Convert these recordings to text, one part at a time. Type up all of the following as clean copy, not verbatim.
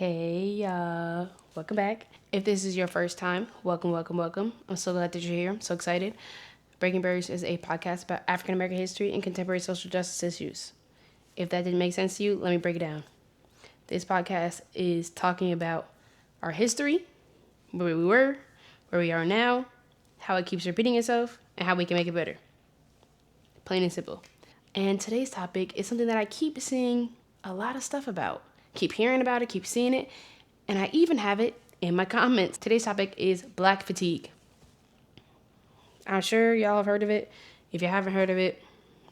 Hey, welcome back. If this is your first time, welcome. I'm so glad that you're here. I'm so excited. Breaking Barriers is a podcast about African American history and contemporary social justice issues. If that didn't make sense to you, let me break it down. This podcast is talking about our history, where we were, where we are now, how it keeps repeating itself, and how we can make it better. Plain and simple. And today's topic is something that I keep seeing a lot of stuff about. Keep hearing about it, keep seeing it, and I even have it in my comments. Today's topic is black fatigue. I'm sure y'all have heard of it. If you haven't heard of it,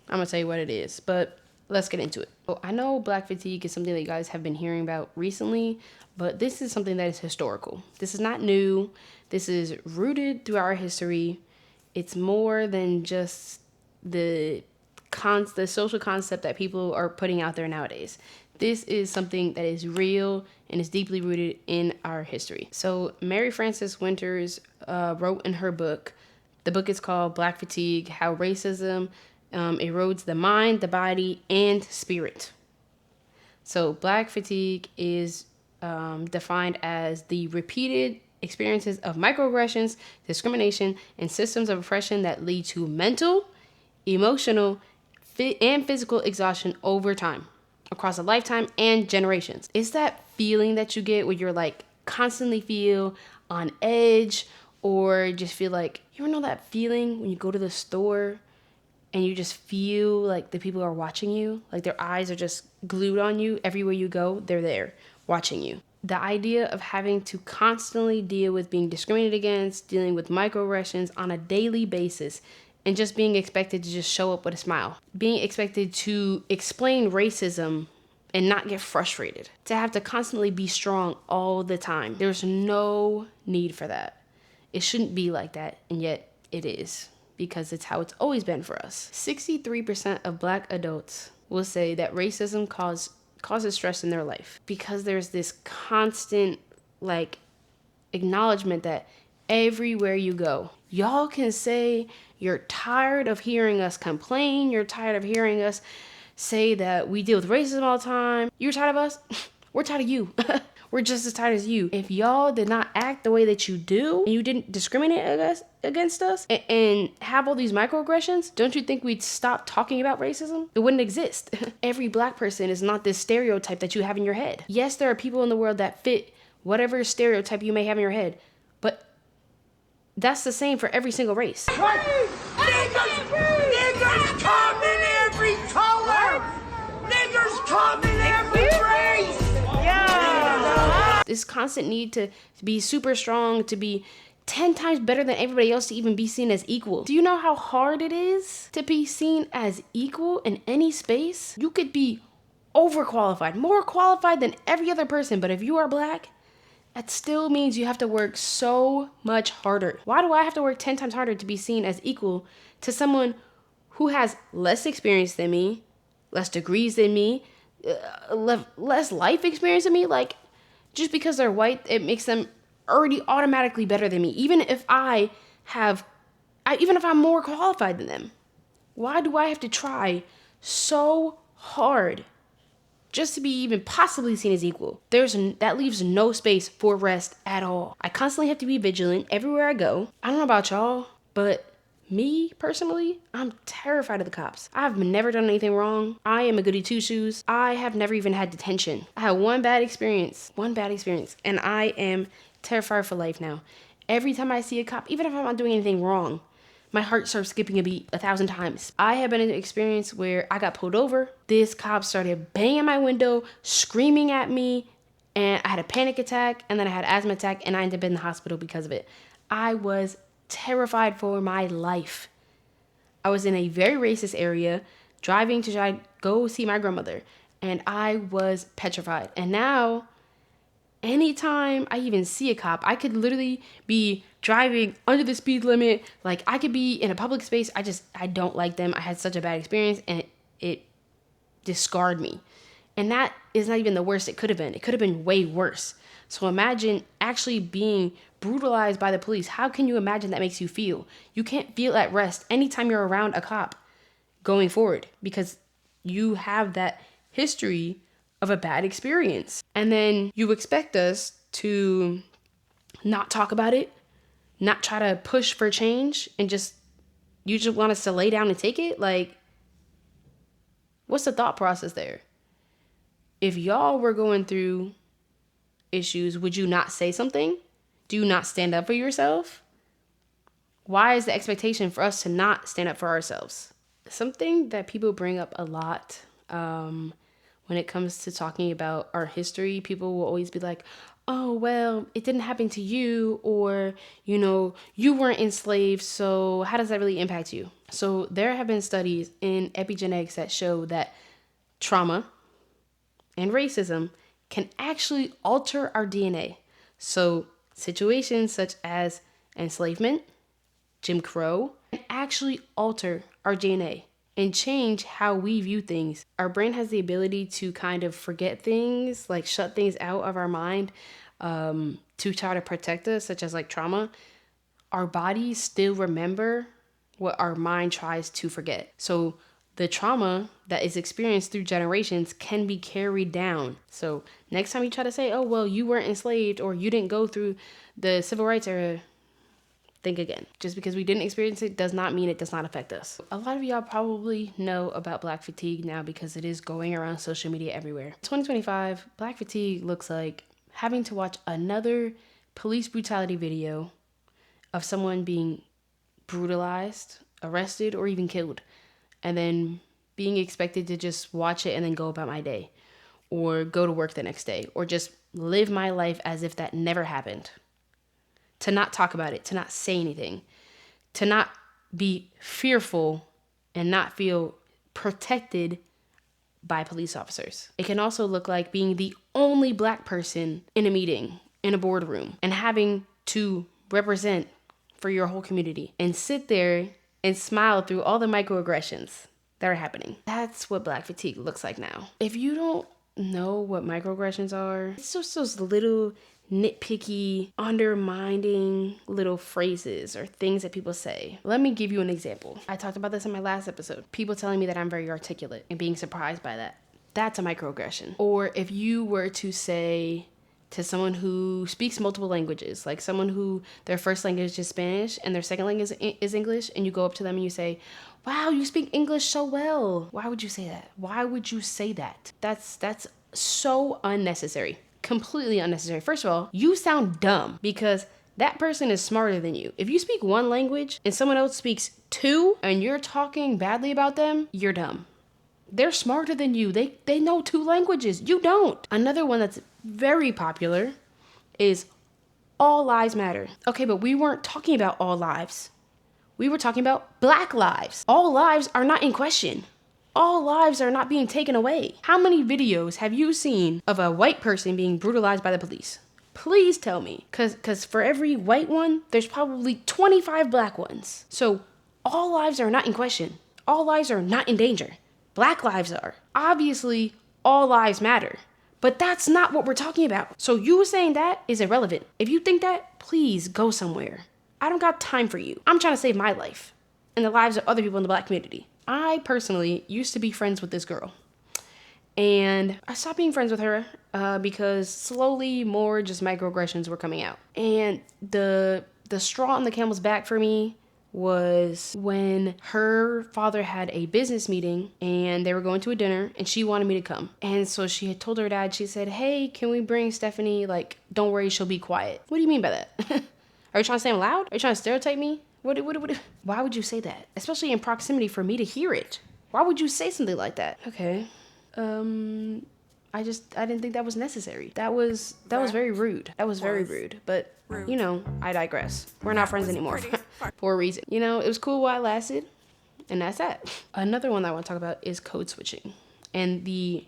I'm going to tell you what it is, but let's get into it. So I know black fatigue is something that you guys have been hearing about recently, but this is something that is historical. This is not new. This is rooted through our history. It's more than just the social concept that people are putting out there nowadays. This is something that is real and is deeply rooted in our history. So Mary Frances Winters wrote in her book, the book is called Black Fatigue, How Racism Erodes the Mind, the Body, and Spirit. So black fatigue is defined as the repeated experiences of microaggressions, discrimination, and systems of oppression that lead to mental, emotional, and physical exhaustion over time, across a lifetime and generations. It's that feeling that you get where you're like constantly feel on edge, or just feel like, you ever know that feeling when you go to the store and you just feel like the people are watching you, like their eyes are just glued on you everywhere you go, they're there watching you. The idea of having to constantly deal with being discriminated against, dealing with microaggressions on a daily basis, and just being expected to just show up with a smile. Being expected to explain racism and not get frustrated. To have to constantly be strong all the time. There's no need for that. It shouldn't be like that, and yet it is, because it's how it's always been for us. 63% of black adults will say that racism causes stress in their life, because there's this constant acknowledgement that everywhere you go, y'all can say you're tired of hearing us complain. You're tired of hearing us say that we deal with racism all the time. You're tired of us? We're tired of you. We're just as tired as you. If y'all did not act the way that you do, and you didn't discriminate against us and have all these microaggressions, don't you think we'd stop talking about racism? It wouldn't exist. Every black person is not this stereotype that you have in your head. Yes, there are people in the world that fit whatever stereotype you may have in your head, but that's the same for every single race. Niggers come in every color! Niggers come in every race! Yeah! This constant need to be super strong, to be 10 times better than everybody else, to even be seen as equal. Do you know how hard it is to be seen as equal in any space? You could be overqualified, more qualified than every other person, but if you are black, that still means you have to work so much harder. Why do I have to work 10 times harder to be seen as equal to someone who has less experience than me, less degrees than me, less life experience than me? Like, just because they're white, it makes them already automatically better than me, even if I'm more qualified than them. Why do I have to try so hard just to be even possibly seen as equal? That leaves no space for rest at all. I constantly have to be vigilant everywhere I go. I don't know about y'all, but me personally, I'm terrified of the cops. I've never done anything wrong. I am a goody two-shoes. I have never even had detention. I had one bad experience, and I am terrified for life now. Every time I see a cop, even if I'm not doing anything wrong, my heart starts skipping a beat 1,000 times. I have been in an experience where I got pulled over. This cop started banging my window, screaming at me, and I had a panic attack, and then I had an asthma attack, and I ended up in the hospital because of it. I was terrified for my life. I was in a very racist area, driving to try to go see my grandmother, and I was petrified. And now, anytime I even see a cop, I could literally be driving under the speed limit. Like, I could be in a public space. I don't like them. I had such a bad experience, and it scarred me. And that is not even the worst it could have been. It could have been way worse. So imagine actually being brutalized by the police. How can you imagine that makes you feel? You can't feel at rest anytime you're around a cop going forward, because you have that history of a bad experience. And then you expect us to not talk about it, not try to push for change, and you just want us to lay down and take it? Like, what's the thought process there? If y'all were going through issues, would you not say something? Do you not stand up for yourself? Why is the expectation for us to not stand up for ourselves? Something that people bring up a lot when it comes to talking about our history, people will always be like, oh, well, it didn't happen to you, or, you weren't enslaved, so how does that really impact you? So there have been studies in epigenetics that show that trauma and racism can actually alter our DNA. So situations such as enslavement, Jim Crow, can actually alter our DNA and change how we view things. Our brain has the ability to kind of forget things, like shut things out of our mind to try to protect us, such as like trauma. Our bodies still remember what our mind tries to forget. So the trauma that is experienced through generations can be carried down. So next time you try to say, oh, well, you weren't enslaved or you didn't go through the civil rights era, think again. Just because we didn't experience it does not mean it does not affect us. A lot of y'all probably know about Black fatigue now because it is going around social media everywhere. 2025, Black fatigue looks like having to watch another police brutality video of someone being brutalized, arrested, or even killed, and then being expected to just watch it and then go about my day, or go to work the next day, or just live my life as if that never happened. To not talk about it, to not say anything, to not be fearful and not feel protected by police officers. It can also look like being the only Black person in a meeting, in a boardroom, and having to represent for your whole community and sit there and smile through all the microaggressions that are happening. That's what Black fatigue looks like now. If you don't know what microaggressions are, it's just those little nitpicky, undermining little phrases or things that people say. Let me give you an example. I talked about this in my last episode. People telling me that I'm very articulate and being surprised by that. That's a microaggression. Or if you were to say to someone who speaks multiple languages, like someone who their first language is Spanish and their second language is English, and you go up to them and you say, wow, you speak English so well. Why would you say that? Why would you say that? That's so unnecessary. Completely unnecessary. First of all, you sound dumb because that person is smarter than you. If you speak one language and someone else speaks two and you're talking badly about them, you're dumb. They're smarter than you. They know two languages. You don't. Another one that's very popular is all lives matter. Okay, but we weren't talking about all lives. We were talking about Black lives. All lives are not in question. All lives are not being taken away. How many videos have you seen of a white person being brutalized by the police? Please tell me. Because for every white one, there's probably 25 Black ones. So all lives are not in question. All lives are not in danger. Black lives are. Obviously, all lives matter. But that's not what we're talking about. So you saying that is irrelevant. If you think that, please go somewhere. I don't got time for you. I'm trying to save my life and the lives of other people in the Black community. I personally used to be friends with this girl, and I stopped being friends with her because slowly more just microaggressions were coming out. And the straw on the camel's back for me was when her father had a business meeting and they were going to a dinner and she wanted me to come. And so she had told her dad, she said, hey, can we bring Stephanie? Like, don't worry, she'll be quiet. What do you mean by that? Are you trying to say I'm loud? Are you trying to stereotype me? What? Why would you say that? Especially in proximity for me to hear it. Why would you say something like that? Okay. I didn't think that was necessary. That was very rude. That was very rude. But, I digress. We're not friends anymore for a reason. It was cool while it lasted, and that's that. Another one that I want to talk about is code switching and the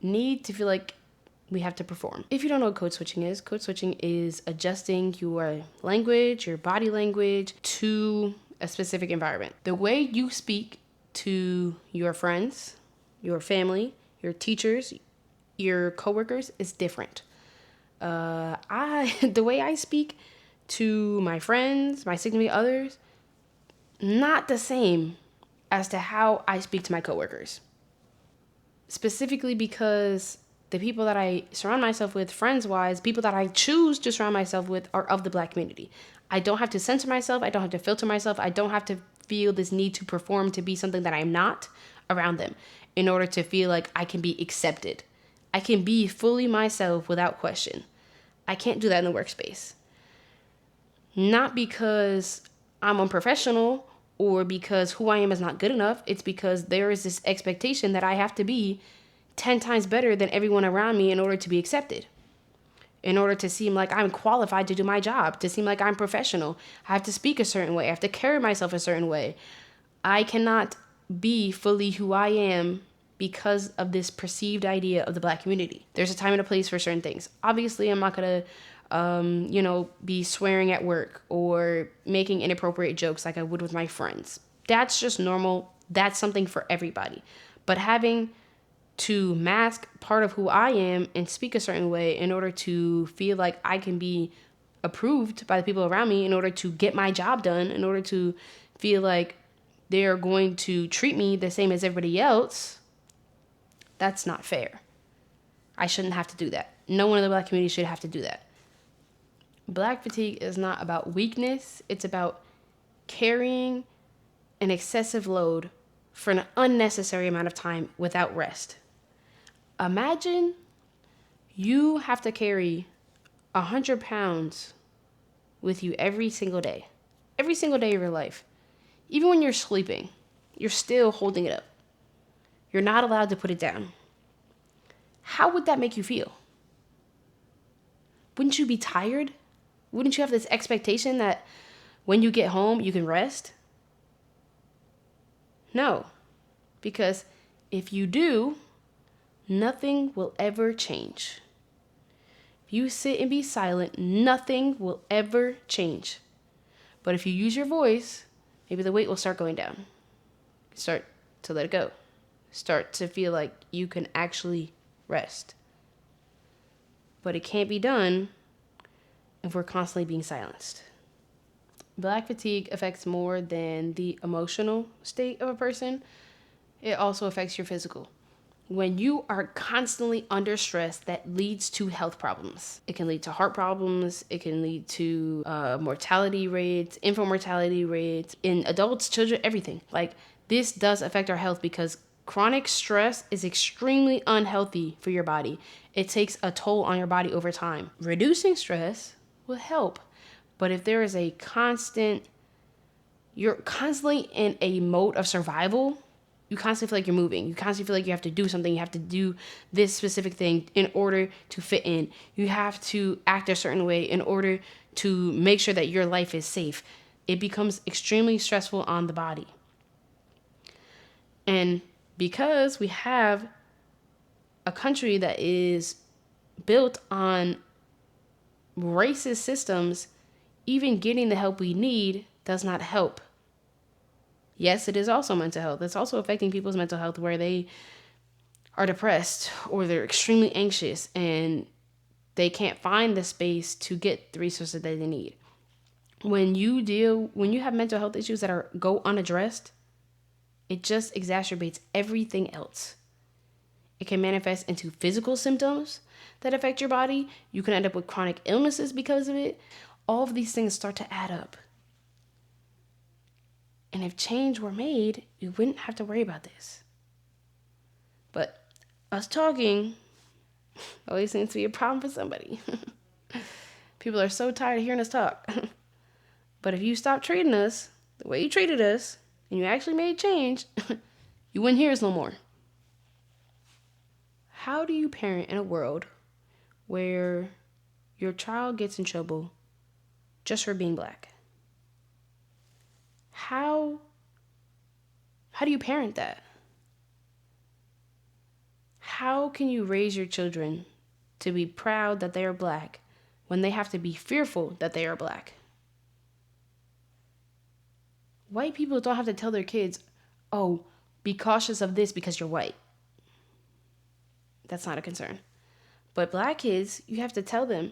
need to feel like we have to perform. If you don't know what code switching is adjusting your language, your body language to a specific environment. The way you speak to your friends, your family, your teachers, your coworkers is different. The way I speak to my friends, my significant others, not the same as to how I speak to my coworkers. Specifically because the people that I surround myself with, friends-wise, people that I choose to surround myself with are of the Black community. I don't have to censor myself. I don't have to filter myself. I don't have to feel this need to perform to be something that I'm not around them in order to feel like I can be accepted. I can be fully myself without question. I can't do that in the workspace. Not because I'm unprofessional or because who I am is not good enough. It's because there is this expectation that I have to be 10 times better than everyone around me in order to be accepted. In order to seem like I'm qualified to do my job, to seem like I'm professional. I have to speak a certain way. I have to carry myself a certain way. I cannot be fully who I am because of this perceived idea of the Black community. There's a time and a place for certain things. Obviously, I'm not going to, be swearing at work or making inappropriate jokes like I would with my friends. That's just normal. That's something for everybody. But having to mask part of who I am and speak a certain way in order to feel like I can be approved by the people around me, in order to get my job done, in order to feel like they're going to treat me the same as everybody else, that's not fair. I shouldn't have to do that. No one in the Black community should have to do that. Black fatigue is not about weakness. It's about carrying an excessive load for an unnecessary amount of time without rest. Imagine you have to carry 100 pounds with you every single day of your life. Even when you're sleeping, you're still holding it up. You're not allowed to put it down. How would that make you feel? Wouldn't you be tired? Wouldn't you have this expectation that when you get home, you can rest? No, because if you do, nothing will ever change. If you sit and be silent, nothing will ever change. But if you use your voice, maybe the weight will start going down. Start to let it go. Start to feel like you can actually rest. But it can't be done if we're constantly being silenced. Black fatigue affects more than the emotional state of a person. It also affects your physical. When you are constantly under stress, that leads to health problems. It can lead to heart problems. It can lead to mortality rates, infant mortality rates in adults, children, everything. Like, this does affect our health because chronic stress is extremely unhealthy for your body. It takes a toll on your body over time. Reducing stress will help. But if there is you're constantly in a mode of survival, you constantly feel like you're moving. You constantly feel like you have to do something. You have to do this specific thing in order to fit in. You have to act a certain way in order to make sure that your life is safe. It becomes extremely stressful on the body. And because we have a country that is built on racist systems, even getting the help we need does not help. Yes, it is also mental health. It's also affecting people's mental health where they are depressed or they're extremely anxious and they can't find the space to get the resources that they need. When you have mental health issues that go unaddressed, it just exacerbates everything else. It can manifest into physical symptoms that affect your body. You can end up with chronic illnesses because of it. All of these things start to add up. And if change were made, we wouldn't have to worry about this. But us talking always seems to be a problem for somebody. People are so tired of hearing us talk. But if you stop treating us the way you treated us, and you actually made change, you wouldn't hear us no more. How do you parent in a world where your child gets in trouble just for being black? How do you parent that? How can you raise your children to be proud that they are black when they have to be fearful that they are black? White people don't have to tell their kids, oh, be cautious of this because you're white. That's not a concern. But black kids, you have to tell them,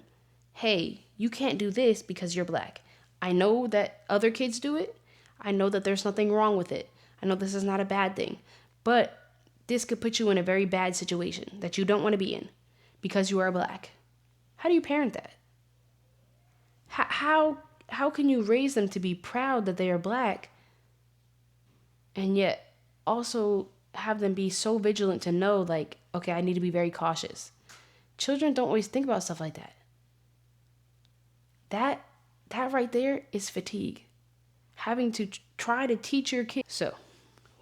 hey, you can't do this because you're black. I know that other kids do it. I know that there's nothing wrong with it. I know this is not a bad thing. But this could put you in a very bad situation that you don't want to be in. because you are black. How do you parent that? How can you raise them to be proud that they are black and yet also have them be so vigilant to know, like, okay, I need to be very cautious? Children don't always think about stuff like that. That right there is fatigue. Having to try to teach your kids. So,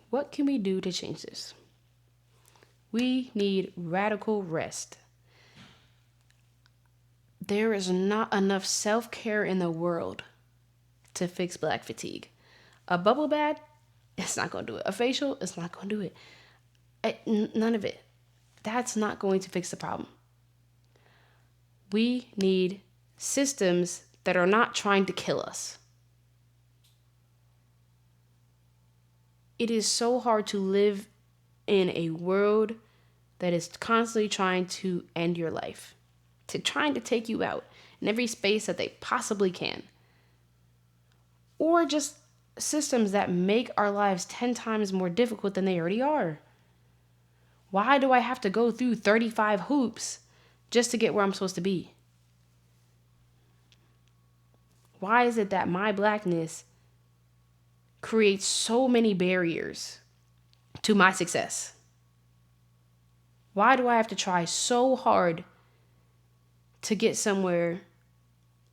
what can we do to change this? We need radical rest. There is not enough self-care in the world to fix black fatigue. A bubble bath, it's not going to do it. A facial, it's not going to do it. None of it. That's not going to fix the problem. We need systems that are not trying to kill us. It is so hard to live in a world that is constantly trying to end your life, to trying to take you out in every space that they possibly can. Or just systems that make our lives 10 times more difficult than they already are. Why do I have to go through 35 hoops just to get where I'm supposed to be? Why is it that my blackness creates so many barriers to my success? Why do I have to try so hard to get somewhere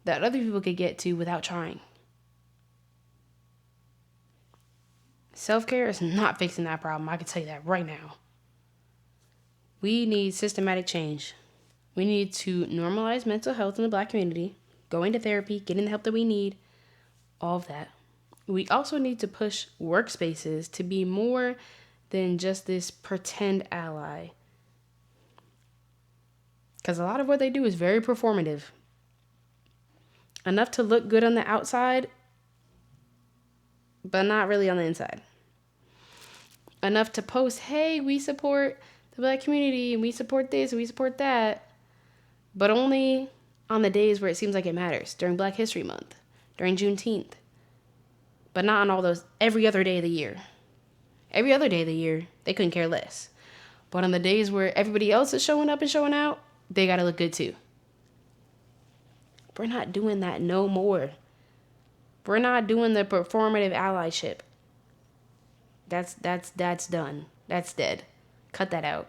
that other people could get to without trying? Self-care is not fixing that problem. I can tell you that right now. We need systematic change. We need to normalize mental health in the black community, going to therapy, getting the help that we need, all of that. We also need to push workspaces to be more than just this pretend ally. Because a lot of what they do is very performative. Enough to look good on the outside, but not really on the inside. Enough to post, hey, we support the black community, and we support this, and we support that, but only on the days where it seems like it matters, during Black History Month, during Juneteenth, but not on all those, every other day of the year. Every other day of the year, they couldn't care less. But on the days where everybody else is showing up and showing out, they gotta look good too. We're not doing that no more. We're not doing the performative allyship. That's done. That's dead. Cut that out.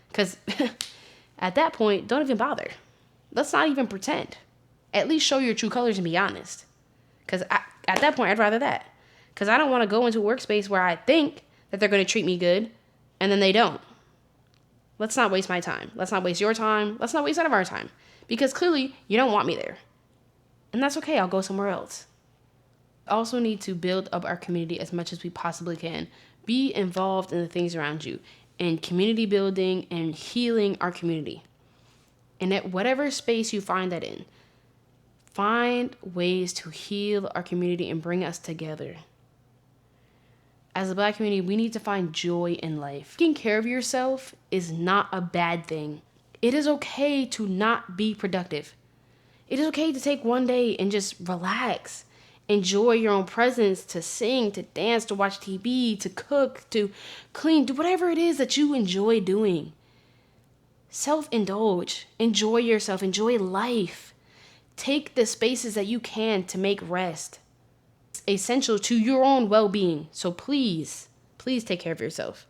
Because at that point, don't even bother. Let's not even pretend. At least show your true colors and be honest. Because at that point, I'd rather that. Because I don't want to go into a workspace where I think that they're going to treat me good, and then they don't. Let's not waste my time. Let's not waste your time. Let's not waste any of our time. Because clearly, you don't want me there. And that's okay. I'll go somewhere else. Also need to build up our community as much as we possibly can. Be involved in the things around you, in community building and healing our community. And at whatever space you find that in, find ways to heal our community and bring us together. As a black community, we need to find joy in life. Taking care of yourself is not a bad thing. It is okay to not be productive. It is okay to take one day and just relax. Enjoy your own presence, to sing, to dance, to watch TV, to cook, to clean, do whatever it is that you enjoy doing. Self-indulge. Enjoy yourself. Enjoy life. Take the spaces that you can to make rest. It's essential to your own well-being. So please take care of yourself.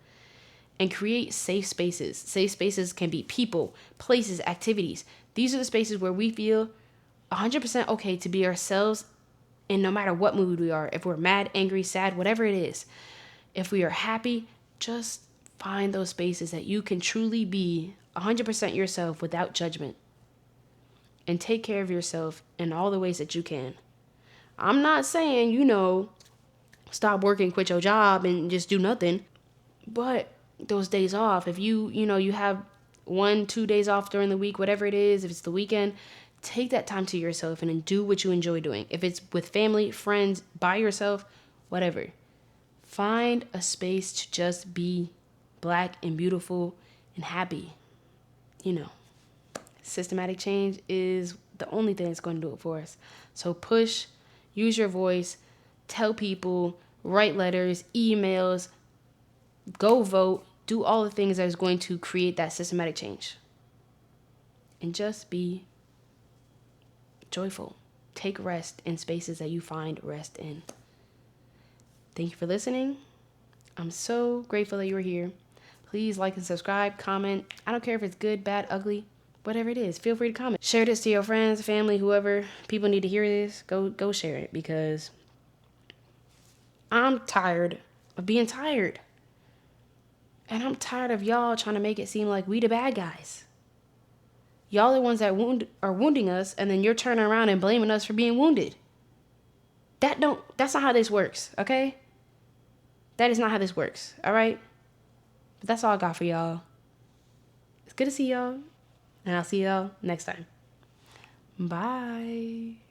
And create safe spaces. Safe spaces can be people, places, activities. These are the spaces where we feel 100% okay to be ourselves. And no matter what mood we are, if we're mad, angry, sad, whatever it is, if we are happy, just find those spaces that you can truly be 100% yourself without judgment. And take care of yourself in all the ways that you can. I'm not saying, stop working, quit your job, and just do nothing. But those days off, if you have 1-2 days off during the week, whatever it is, if it's the weekend, take that time to yourself and do what you enjoy doing. If it's with family, friends, by yourself, whatever. Find a space to just be black and beautiful and happy. Systematic change is the only thing that's going to do it for us. So push, use your voice, tell people, write letters, emails, go vote, do all the things that is going to create that systematic change. and just be joyful. Take rest in spaces that you find rest in. Thank you for listening. I'm so grateful that you were here. Please like and subscribe, comment. I don't care if it's good, bad, ugly, whatever it is. Feel free to comment. Share this to your friends, family, whoever. People need to hear this. Go share it, because I'm tired of being tired. And I'm tired of y'all trying to make it seem like we the bad guys. Y'all the ones that are wounding us, and then you're turning around and blaming us for being wounded. That's not how this works, okay? That is not how this works, all right? But that's all I got for y'all. It's good to see y'all, and I'll see y'all next time. Bye.